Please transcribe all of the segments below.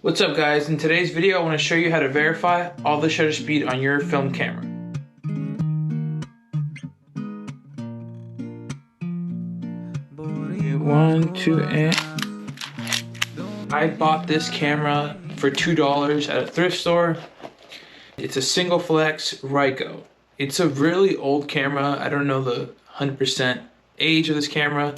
What's up guys, in today's video I want to show you how to verify all the shutter speed on your film camera. One, two, and I bought this camera for $2 at a thrift store. It's a single flex Ryko. It's a really old camera. I don't know the 100% age of this camera,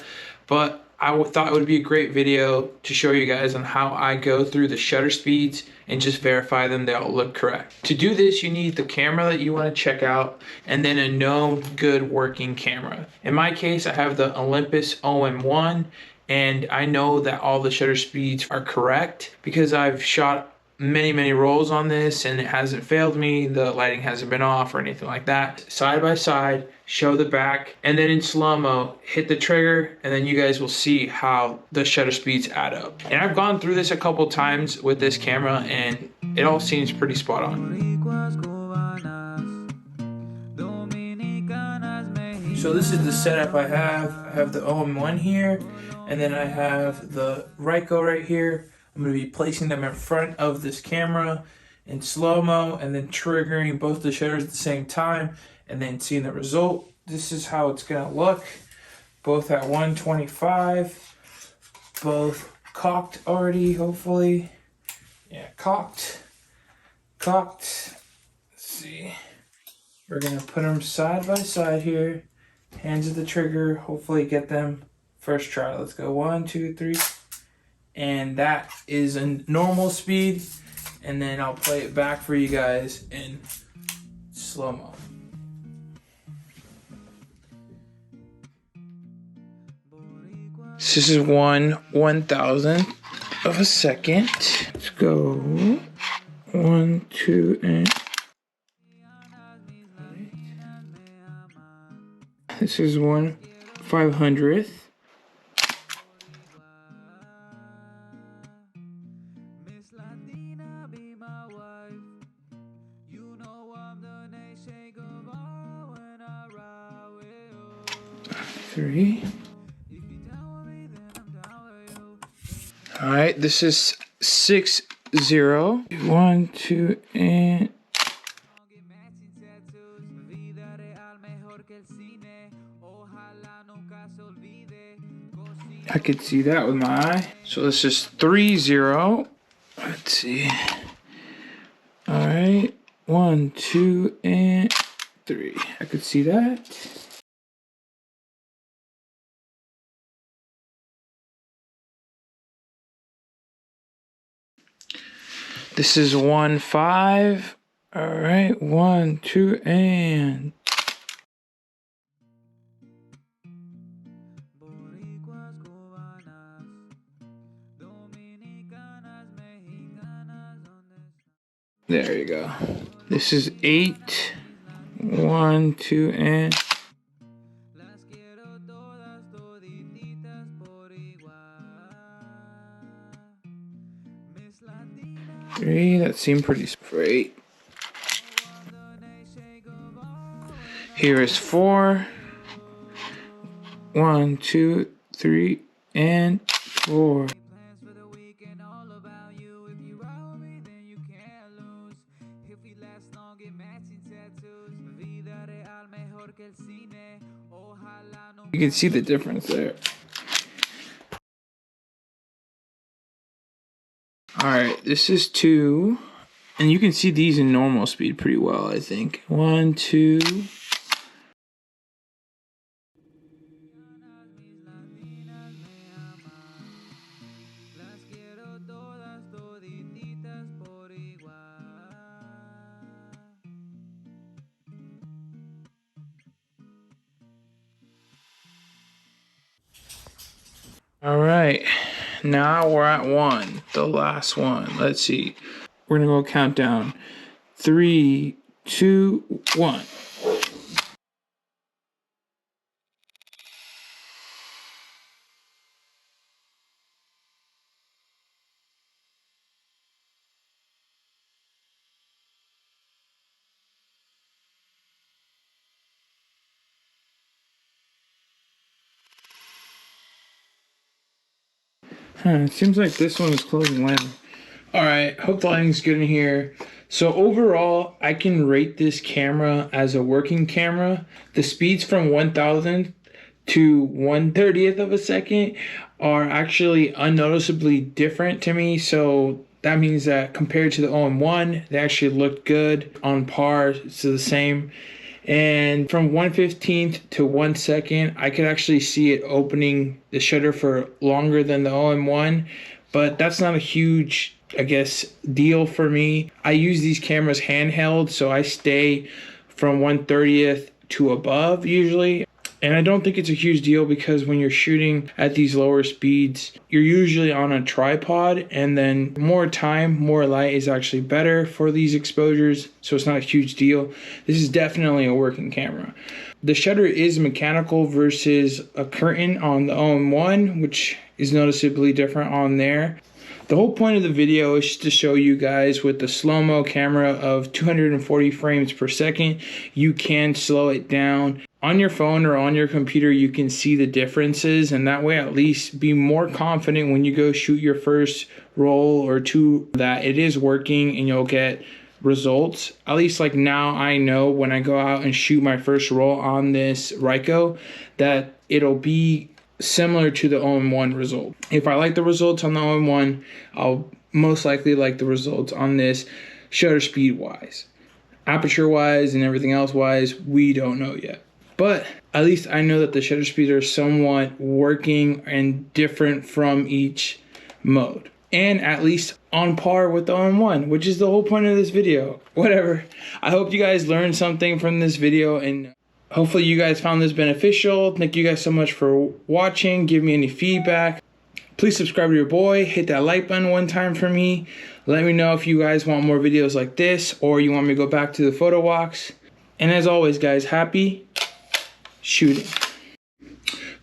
but I thought it would be a great video to show you guys on how I go through the shutter speeds and just verify them they all look correct. To do this, you need the camera that you want to check out and then a known good working camera. In my case, I have the Olympus OM1 and I know that all the shutter speeds are correct because I've shot many rolls on this and it hasn't failed me. The lighting hasn't been off or anything like that. Side by side, show the back, and then in slow-mo hit the trigger, and then you guys will see how the shutter speeds add up. And I've gone through this a couple times with this camera and it all seems pretty spot on. So this is the setup I have. I have the OM1 here, and then I have the Ryko right here. I'm going to be placing them in front of this camera in slow-mo and then triggering both the shutters at the same time and then seeing the result. This is how it's going to look. Both at 125. Both cocked already, hopefully. Yeah, cocked. Cocked. Let's see. We're going to put them side by side here. Hands at the trigger. Hopefully get them first try. Let's go 1, 2, 3. And that is a normal speed, and then I'll play it back for you guys in slow-mo. This is 1/1000th of a second. Let's go 1, 2, and this is 1/500th. Three. All right, this is 6/0. 1, 2, and I could see that with my eye. So this is 3/0. Let's see. All right, 1, 2, and 3. I could see that. This is 1/5. All right, 1, 2, and there you go. This is 8. 1, 2, and 3. That seemed pretty straight. Here is 4. 1, 2, 3, and 4. You can see the difference there. Alright, this is 2. And you can see these in normal speed pretty well, I think. 1, 2. All right, now we're at 1, the last one. Let's see. We're gonna go countdown. 3, 2, 1. It seems like this one is closing later. All right, hope the lighting's good in here. So overall, I can rate this camera as a working camera. The speeds from 1000 to 1/30th of a second are actually unnoticeably different to me. So that means that compared to the OM1, they actually looked good on par. It's the same. And from 1/15th to 1 second, I could actually see it opening the shutter for longer than the OM1, but that's not a huge, I guess, deal for me. I use these cameras handheld, so I stay from 1/30th to above usually. And I don't think it's a huge deal because when you're shooting at these lower speeds, you're usually on a tripod, and then more time, more light is actually better for these exposures. So it's not a huge deal. This is definitely a working camera. The shutter is mechanical versus a curtain on the OM1, which is noticeably different on there. The whole point of the video is just to show you guys with the slow-mo camera of 240 frames per second, you can slow it down. On your phone or on your computer, you can see the differences, and that way at least be more confident when you go shoot your first roll or two that it is working and you'll get results. At least like now I know when I go out and shoot my first roll on this Ryko that it'll be similar to the OM1 result. If I like the results on the OM1, I'll most likely like the results on this shutter speed wise. Aperture wise and everything else wise, we don't know yet. But at least I know that the shutter speeds are somewhat working and different from each mode. And at least on par with the OM1, which is the whole point of this video. Whatever. I hope you guys learned something from this video, and hopefully you guys found this beneficial. Thank you guys so much for watching. Give me any feedback. Please subscribe to your boy. Hit that like button one time for me. Let me know if you guys want more videos like this or you want me to go back to the photo walks. And as always, guys, happy shooting.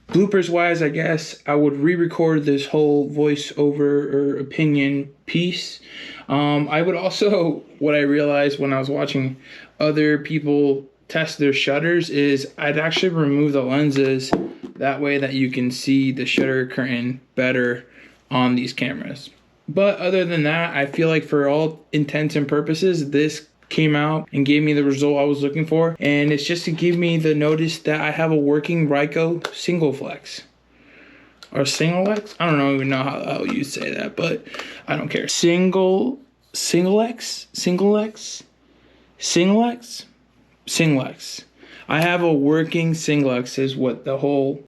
Bloopers wise, I guess I would re-record this whole voiceover or opinion piece. I would also, what I realized when I was watching other people test their shutters is I'd actually remove the lenses that way that you can see the shutter curtain better on these cameras. But other than that, I feel like for all intents and purposes, this came out and gave me the result I was looking for, and it's just to give me the notice that I have a working Ryko single flex or single X. I don't even know how you say that, but I don't care. Single X. I have a working single X is what the whole